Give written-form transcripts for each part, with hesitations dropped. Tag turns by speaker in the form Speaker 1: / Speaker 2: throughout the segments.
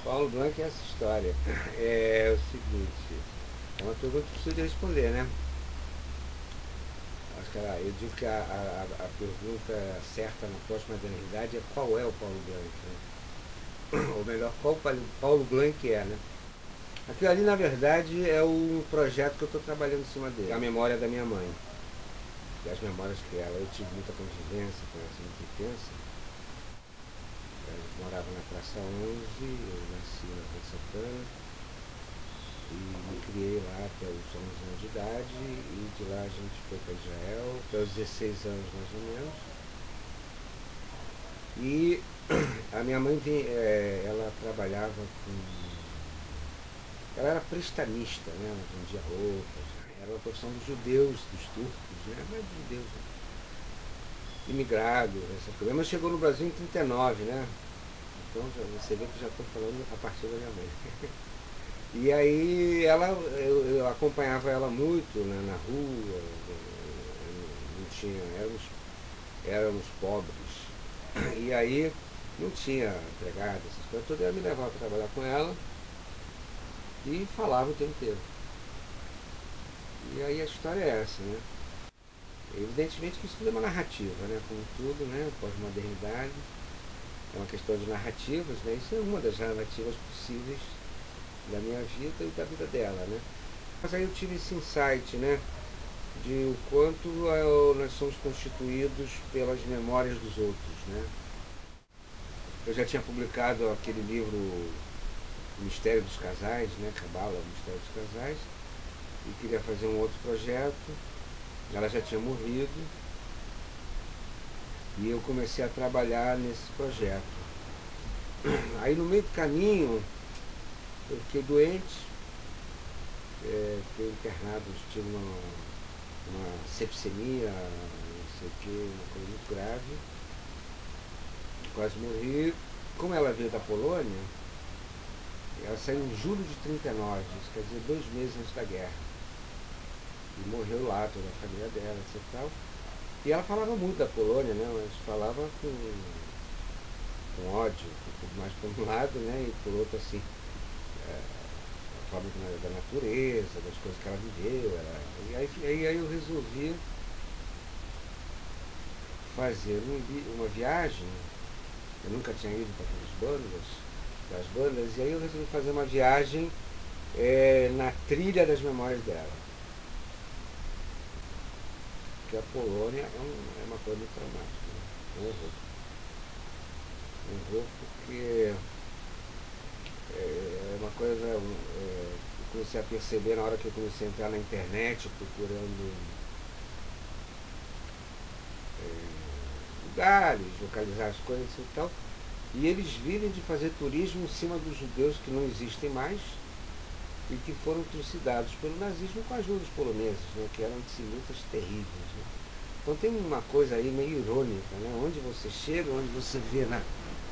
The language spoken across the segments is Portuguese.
Speaker 1: Paulo Blanc é essa história. É o seguinte, é uma pergunta que precisa de responder, né? Acho que eu digo que a pergunta certa na pós-modernidade é qual é o Paulo Blanc, né? Ou melhor, qual Paulo Blanc é, né? Aquilo ali, na verdade, é um projeto que eu estou trabalhando em cima dele. É a memória da minha mãe. E as memórias que ela, eu tive muita convivência com ela, muito intensa. Eu morava na Praça 11, eu nasci na Rua Santana e me criei lá até os 11 anos de idade e de lá a gente foi para Israel até os 16 anos mais ou menos. E a minha mãe ela trabalhava com. Ela era prestamista, né? Ela vendia roupas, era uma profissão dos judeus, dos turcos, né? Mas dos judeus, né? Imigrado, essa coisa. Mas chegou no Brasil em 39, né? Então você vê que já estou falando a partir da minha mãe. E aí eu acompanhava ela muito, né, na rua, não tinha, éramos pobres. E aí não tinha empregada, essas coisas todas, ela me levava para trabalhar com ela e falava o tempo inteiro. E aí a história é essa, né? Evidentemente que isso tudo é uma narrativa, né? Como tudo, né? Pós-modernidade. É uma questão de narrativas, né? Isso é uma das narrativas possíveis da minha vida e da vida dela, né? Mas aí eu tive esse insight, né? De o quanto nós somos constituídos pelas memórias dos outros, né? Eu já tinha publicado aquele livro O Mistério dos Casais, né? Cabala, O Mistério dos Casais, e queria fazer um outro projeto. Ela já tinha morrido e eu comecei a trabalhar nesse projeto. Aí no meio do caminho eu fiquei doente, fiquei internado, tive uma sepsemia, não sei o que, uma coisa muito grave, quase morri. Como ela veio da Polônia, ela saiu em julho de 39, isso quer dizer 2 meses antes da guerra. E morreu lá, toda a família dela, etc. Tal. E ela falava muito da Polônia, né? Mas falava com ódio, mais por um lado, né? E por outro assim, a forma da natureza, das coisas que ela viveu. E aí eu resolvi fazer uma viagem. Eu nunca tinha ido para aquelas bandas, e aí eu resolvi fazer uma viagem na trilha das memórias dela. Porque a Polônia é uma coisa muito traumática, né? Um horror. Um horror porque é uma coisa. Eu comecei a perceber na hora que eu comecei a entrar na internet procurando lugares, localizar as coisas e tal. E eles vivem de fazer turismo em cima dos judeus que não existem mais e que foram trucidados pelo nazismo com a ajuda dos poloneses, né, que eram antissemitas terríveis. Né? Então tem uma coisa aí meio irônica, né? Onde você chega, onde você vê na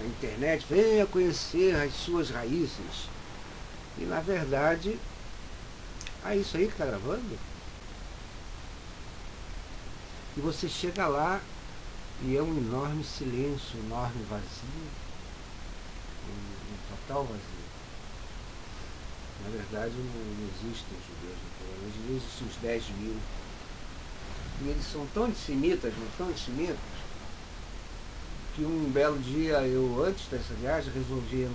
Speaker 1: internet, venha conhecer as suas raízes. E na verdade, isso aí que está gravando. E você chega lá e é um enorme silêncio, um enorme vazio, um total vazio. Na verdade não existem judeus na Polônia, hoje existem uns 10 mil. E eles são tão antissemitas, mas tão antissemitas, que um belo dia eu, antes dessa viagem, resolvi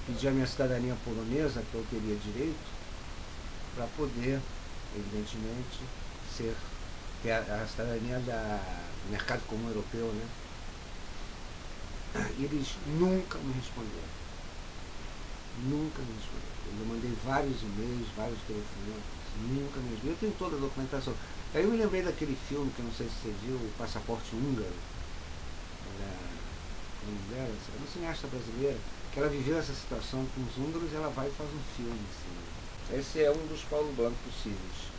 Speaker 1: pedir a minha cidadania polonesa, que eu teria direito, para poder, evidentemente, ter a cidadania do mercado comum europeu, né? E eles nunca me responderam. Nunca me responderam. Eu mandei vários e-mails, vários telefonemas, nunca me responderam. Eu tenho toda a documentação. Aí eu me lembrei daquele filme, que eu não sei se você viu, O Passaporte Húngaro, dela, uma cineasta brasileira, que ela viveu essa situação com os húngaros e ela vai e faz um filme. Assim. Esse é um dos Paulo Blanc possíveis.